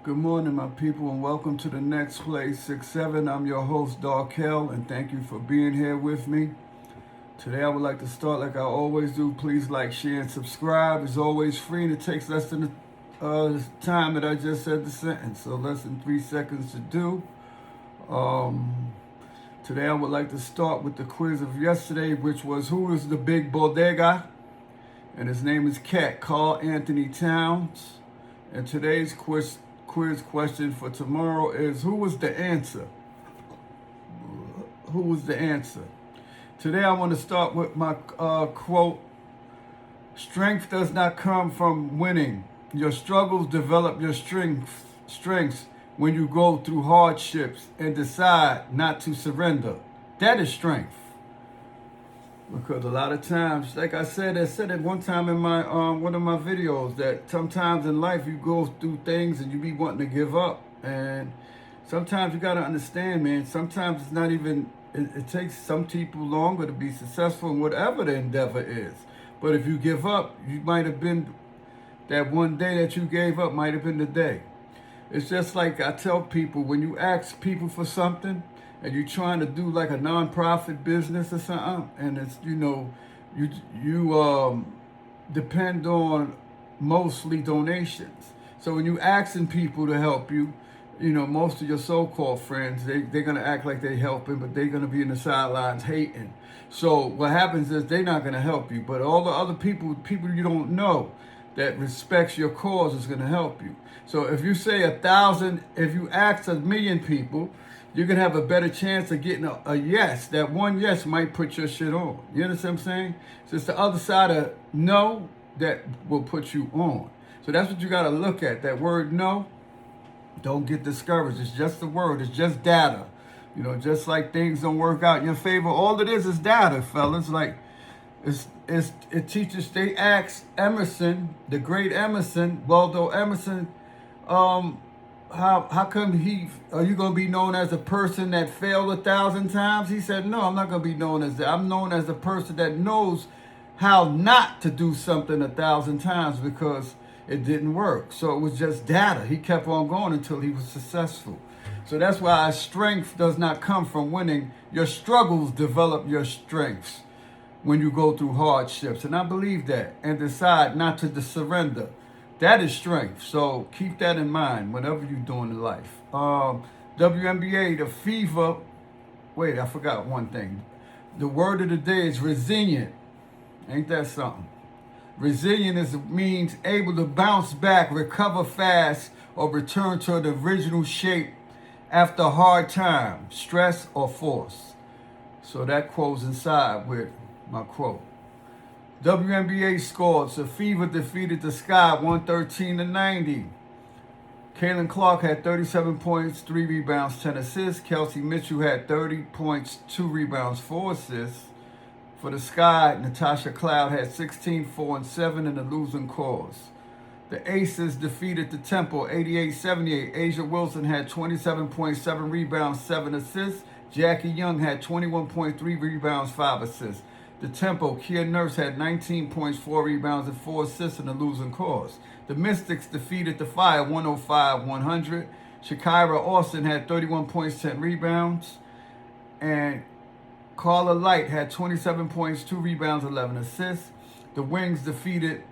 Good morning, my people, and welcome to the next place, 6-7. I'm your host, Darkel, and thank you for being here with me. Today, I would like to start like I always do. Please like, share, and subscribe. It's always free, and it takes less than the time that I just said the sentence, so less than 3 seconds to do. Today, I would like to start with the quiz of yesterday, which was who is the big bodega? And his name is Carl Anthony Towns. And today's quiz question for tomorrow is who was the answer? Who was the answer? Today I want to start with my quote. Strength does not come from winning. Your struggles develop your strengths when you go through hardships and decide not to surrender. That is strength. Because a lot of times, like I said it one time in my one of my videos, that sometimes in life you go through things and you be wanting to give up. And sometimes you got to understand, man, sometimes it's not even, it takes some people longer to be successful in whatever the endeavor is. But if you give up, you might have been, that one day that you gave up might have been the day. It's just like I tell people, when you ask people for something, and you're trying to do like a nonprofit business or something, and it's, you depend on mostly donations. So when you asking people to help you, most of your so-called friends, they're gonna act like they helping, but they're gonna be in the sidelines hating. So what happens is they're not gonna help you, but all the other people you don't know that respects your cause is gonna help you. So if you say 1,000, if you ask 1,000,000 people, you're going to have a better chance of getting a yes. That one yes might put your shit on. You understand what I'm saying? So it's the other side of no that will put you on. So that's what you got to look at. That word no, don't get discouraged. It's just a word. It's just data. Just like things don't work out in your favor. All it is data, fellas. Like, it teaches, they asked Emerson, the great Emerson, Waldo Emerson, how come are you going to be known as a person that failed 1,000 times? He said, no, I'm not going to be known as that. I'm known as a person that knows how not to do something 1,000 times because it didn't work. So it was just data. He kept on going until he was successful. So that's why strength does not come from winning. Your struggles develop your strengths when you go through hardships. And I believe that. And decide not to surrender. That is strength. So keep that in mind whatever you're doing in life. WNBA, the fever. Wait, I forgot one thing. The word of the day is resilient. Ain't that something? Resilient means able to bounce back, recover fast, or return to the original shape after a hard time, stress, or force. So that quote's inside with my quote. WNBA scores. The Fever defeated the Sky 113-90. Kaylin Clark had 37 points, 3 rebounds, 10 assists. Kelsey Mitchell had 30 points, 2 rebounds, 4 assists. For the Sky, Natasha Cloud had 16, 4, and 7 in the losing cause. The Aces defeated the Temple 88-78. Asia Wilson had 27.7 rebounds, 7 assists. Jackie Young had 21.3 rebounds, 5 assists. The Tempo, Kia Nurse had 19 points, 4 rebounds, and 4 assists in the losing cause. The Mystics defeated the Fire 105-100. Shakira Austin had 31 points, 10 rebounds. And Carla Light had 27 points, 2 rebounds, 11 assists. The Wings defeated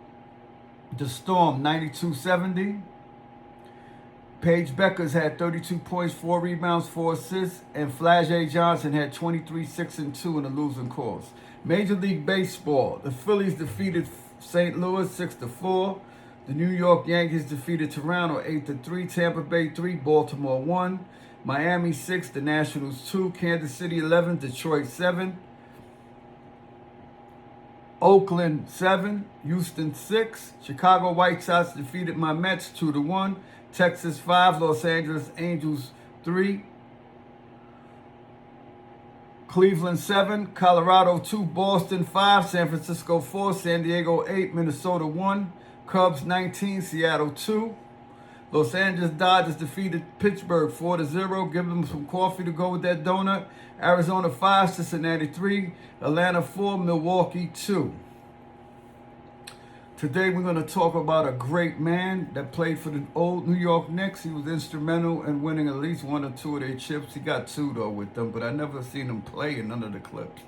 the Storm 92-70. Paige Beckers had 32 points, 4 rebounds, 4 assists, and Flagey Johnson had 23, 6, and 2 in the losing cause. Major League Baseball, the Phillies defeated St. Louis 6-4. The New York Yankees defeated Toronto 8-3. Tampa Bay 3, Baltimore 1. Miami 6, the Nationals 2. Kansas City 11, Detroit 7. Oakland 7, Houston 6. Chicago White Sox defeated my Mets 2-1. Texas 5, Los Angeles Angels 3. Cleveland 7, Colorado 2, Boston 5, San Francisco 4, San Diego 8, Minnesota 1, Cubs 19, Seattle 2. Los Angeles Dodgers defeated Pittsburgh 4-0. Give them some coffee to go with that donut. Arizona 5, Cincinnati 3, Atlanta 4, Milwaukee 2. Today we're going to talk about a great man that played for the old New York Knicks. He was instrumental in winning at least one or two of their chips. He got two though with them, but I never seen him play in none of the clips.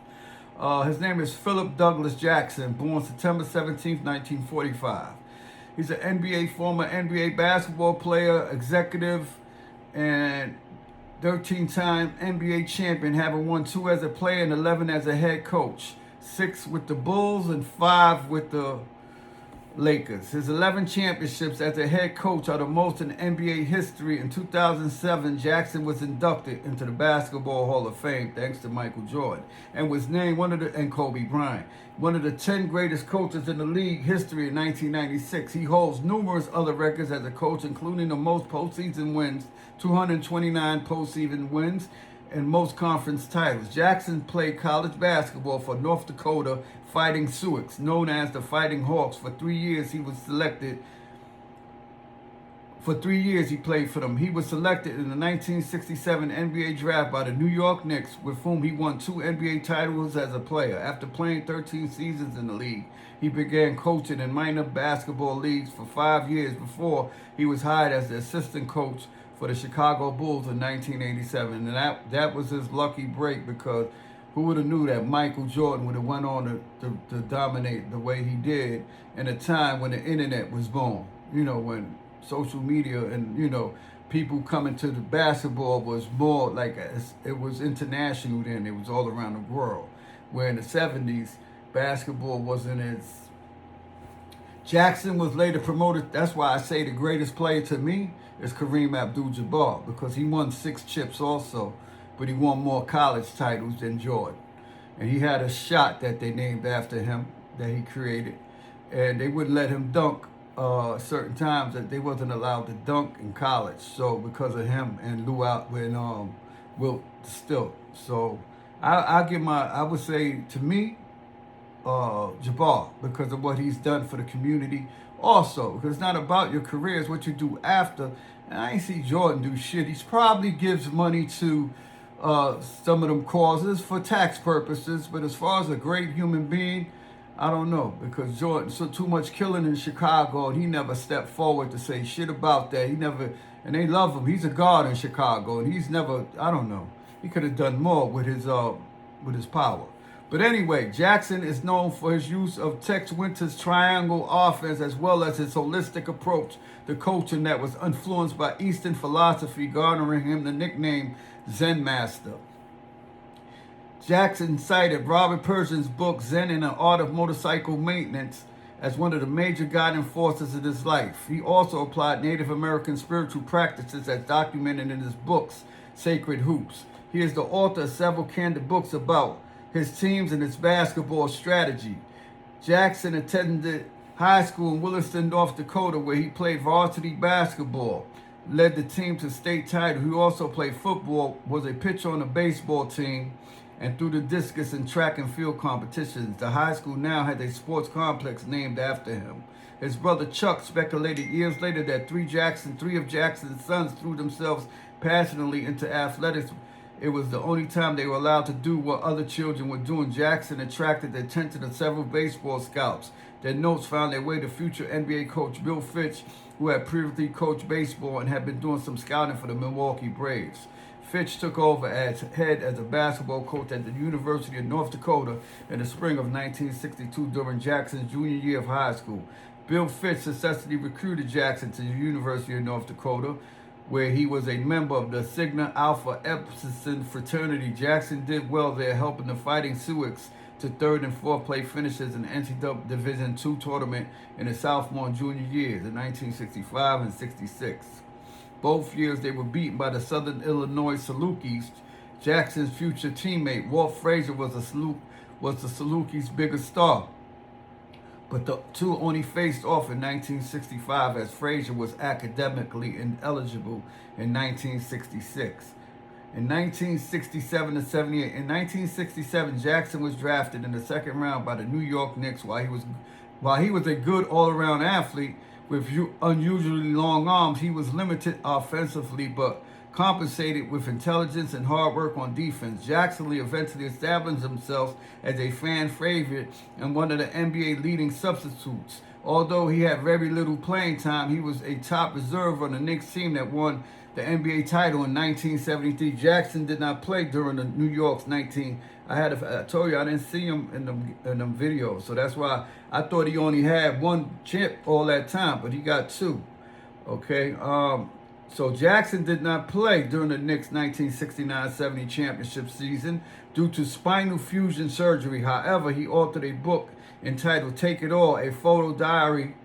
His name is Philip Douglas Jackson, born September 17th, 1945. He's an former NBA basketball player, executive, and 13-time NBA champion, having won 2 as a player and 11 as a head coach. 6 with the Bulls and 5 with the Lakers. His 11 championships as a head coach are the most in NBA history. In 2007, Jackson was inducted into the Basketball Hall of Fame thanks to Michael Jordan, and was named and Kobe Bryant, one of the 10 greatest coaches in the league history in 1996. He holds numerous other records as a coach, including the most postseason wins, 229 postseason wins, and most conference titles. Jackson played college basketball for North Dakota Fighting Sioux, known as the Fighting Hawks. For 3 years, he was selected. For 3 years, he played for them. He was selected in the 1967 NBA draft by the New York Knicks, with whom he won 2 NBA titles as a player. After playing 13 seasons in the league, he began coaching in minor basketball leagues for 5 years before he was hired as the assistant coach for the Chicago Bulls in 1987. And that was his lucky break, because who would have knew that Michael Jordan would have went on to dominate the way he did in a time when the internet was born. You know, when social media and, people coming to the basketball was more like, it was international then. It was all around the world. Where in the 70s, basketball wasn't as... Jackson was later promoted. That's why I say the greatest player to me is Kareem Abdul-Jabbar, because he won 6 chips also, but he won more college titles than Jordan. And he had a shot that they named after him that he created, and they wouldn't let him dunk certain times, that they wasn't allowed to dunk in college. So because of him and Wilt Still. So I would say, to me, Jabbar, because of what he's done for the community. Also, because it's not about your career, it's what you do after. And I ain't see Jordan do shit. He probably gives money to some of them causes for tax purposes, but as far as a great human being, I don't know, because Jordan so too much killing in Chicago, and he never stepped forward to say shit about that. He never, and they love him. He's a god in Chicago, and he's never, I don't know. He could have done more with his power. But anyway, Jackson is known for his use of Tex Winter's triangle offense, as well as his holistic approach to coaching that was influenced by Eastern philosophy, garnering him the nickname Zen Master. Jackson cited Robert Pershing's book Zen and the Art of Motorcycle Maintenance as one of the major guiding forces of his life. He also applied Native American spiritual practices as documented in his books, Sacred Hoops. He is the author of several candid books about his teams and his basketball strategy. Jackson attended high school in Williston, North Dakota, where he played varsity basketball, led the team to state title. He also played football, was a pitcher on the baseball team, and threw the discus in track and field competitions. The high school now has a sports complex named after him. His brother Chuck speculated years later that three of Jackson's sons threw themselves passionately into athletics. It was the only time they were allowed to do what other children were doing. Jackson attracted the attention of several baseball scouts. Their notes found their way to future NBA coach Bill Fitch, who had previously coached baseball and had been doing some scouting for the Milwaukee Braves. Fitch took over as head as a basketball coach at the University of North Dakota in the spring of 1962 during Jackson's junior year of high school. Bill Fitch successfully recruited Jackson to the University of North Dakota, where he was a member of the Sigma Alpha Epsilon fraternity. Jackson did well there, helping the Fighting Sioux to 3rd and 4th place finishes in the NCAA Division II tournament in the sophomore and junior years in 1965 and 66. Both years they were beaten by the Southern Illinois Salukis. Jackson's future teammate, Walt Frazier, was the Salukis' biggest star. But the two only faced off in 1965, as Frazier was academically ineligible in 1966. In 1967 to 78, in 1967, Jackson was drafted in the second round by the New York Knicks. While he was a good all-around athlete with unusually long arms, he was limited offensively, but compensated with intelligence and hard work on defense. Jackson eventually established himself as a fan favorite and one of the NBA leading substitutes Although he had very little playing time, he was a top reserve on the Knicks team that won the NBA title in 1973. Jackson did not play during the New York's 19. I told you I didn't see him in them videos, so that's why I thought he only had one chip all that time, but he got two. Okay. So Jackson did not play during the Knicks' 1969-70 championship season due to spinal fusion surgery. However, he authored a book entitled "Take It All: A Photo Diary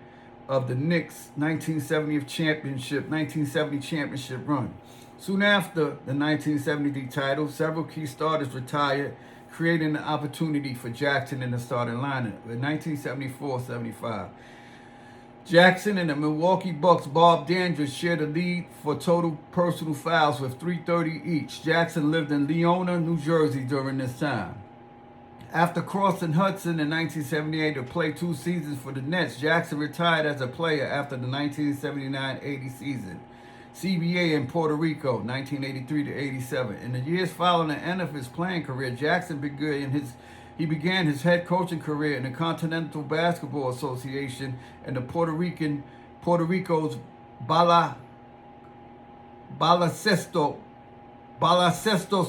of the Knicks' 1970 championship run." Soon after the 1970 title, several key starters retired, creating an opportunity for Jackson in the starting lineup. In 1974-75, Jackson and the Milwaukee Bucks' Bob Dandridge shared the lead for total personal fouls with 330 each. Jackson lived in Leona, New Jersey during this time. After crossing Hudson in 1978 to play 2 seasons for the Nets, Jackson retired as a player after the 1979-80 season. CBA in Puerto Rico, 1983 to 87. In the years following the end of his playing career, Jackson began his head coaching career in the Continental Basketball Association and the Puerto Rico's Baloncesto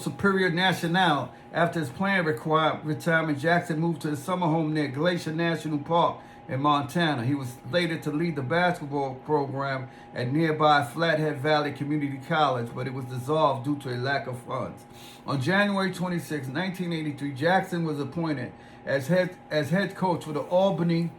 Superior Nacional. After his playing retirement, Jackson moved to his summer home near Glacier National Park in Montana. He was slated to lead the basketball program at nearby Flathead Valley Community College, but it was dissolved due to a lack of funds. On January 26, 1983, Jackson was appointed as head coach for the Albany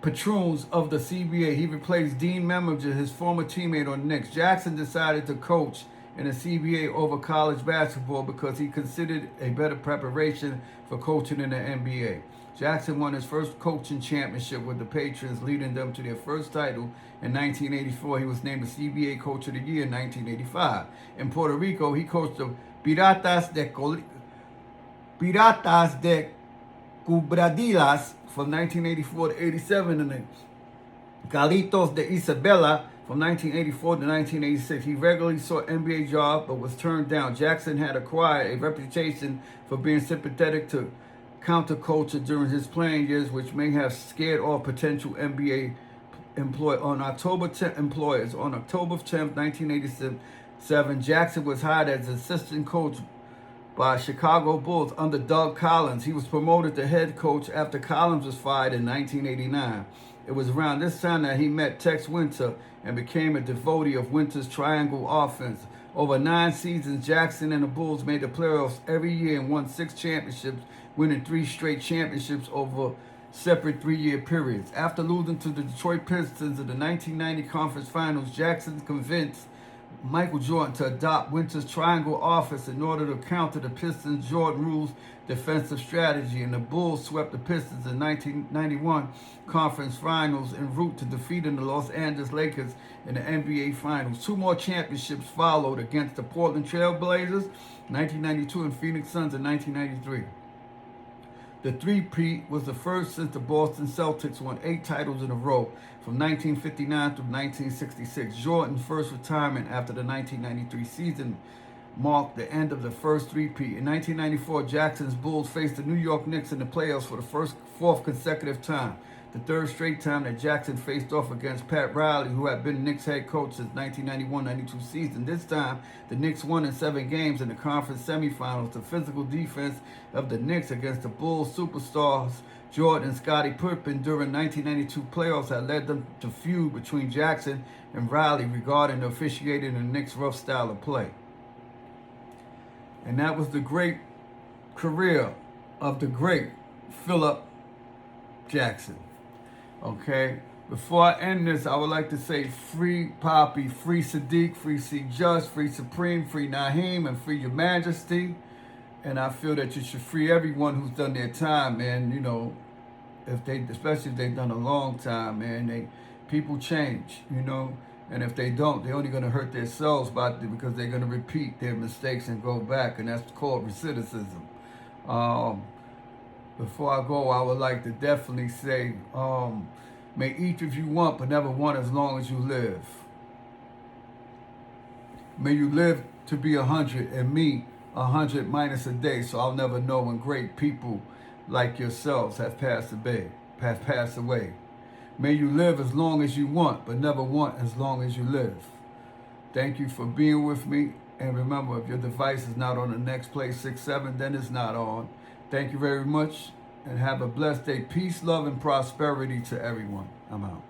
Patroons of the CBA. He replaced Dean Meminger, his former teammate on the Knicks. Jackson decided to coach in the CBA over college basketball because he considered a better preparation for coaching in the NBA. Jackson won his first coaching championship with the Patriots, leading them to their first title in 1984. He was named the CBA Coach of the Year in 1985. In Puerto Rico, he coached the Piratas de Cubradilas from 1984 to 87 and the Galitos de Isabela from 1984 to 1986. He regularly sought NBA jobs but was turned down. Jackson had acquired a reputation for being sympathetic to counterculture during his playing years, which may have scared off potential NBA employers. On October 10th, 1987, Jackson was hired as assistant coach by Chicago Bulls under Doug Collins. He was promoted to head coach after Collins was fired in 1989. It was around this time that he met Tex Winter and became a devotee of Winter's triangle offense. Over 9 seasons, Jackson and the Bulls made the playoffs every year and won 6 championships, winning 3 straight championships over separate 3-year periods. After losing to the Detroit Pistons in the 1990 conference finals, Jackson convinced Michael Jordan to adopt Winter's triangle offense in order to counter the Pistons' Jordan rules defensive strategy, and the Bulls swept the Pistons in 1991 conference finals en route to defeating the Los Angeles Lakers in the NBA finals. 2 more championships followed against the Portland Trail Blazers 1992 and Phoenix Suns in 1993. The three-peat was the first since the Boston Celtics won 8 titles in a row from 1959 through 1966. Jordan's first retirement after the 1993 season marked the end of the first three-peat. In 1994, Jackson's Bulls faced the New York Knicks in the playoffs for the 4th consecutive time, the 3rd straight time that Jackson faced off against Pat Riley, who had been Knicks head coach since 1991-92 season. This time, the Knicks won in 7 games in the conference semifinals. The physical defense of the Knicks against the Bulls superstars Jordan and Scottie Pippen during 1992 playoffs had led them to feud between Jackson and Riley regarding the officiating and the Knicks' rough style of play. And that was the great career of the great Philip Jackson. Okay, before I end this, I would like to say free Poppy, free Sadiq, free C Just, free Supreme, free Naheem, and free Your Majesty. And I feel that you should free everyone who's done their time, man. You know, especially if they've done a long time, man. People change, you know. And if they don't, they're only going to hurt themselves because they're going to repeat their mistakes and go back, and that's called recidivism. Before I go, I would like to definitely say, may each of you want, but never want as long as you live. May you live to be 100, and me 100 minus a day, so I'll never know when great people like yourselves have passed away. May you live as long as you want, but never want as long as you live. Thank you for being with me. And remember, if your device is not on the next play 6-7, then it's not on. Thank you very much, and have a blessed day. Peace, love, and prosperity to everyone. I'm out.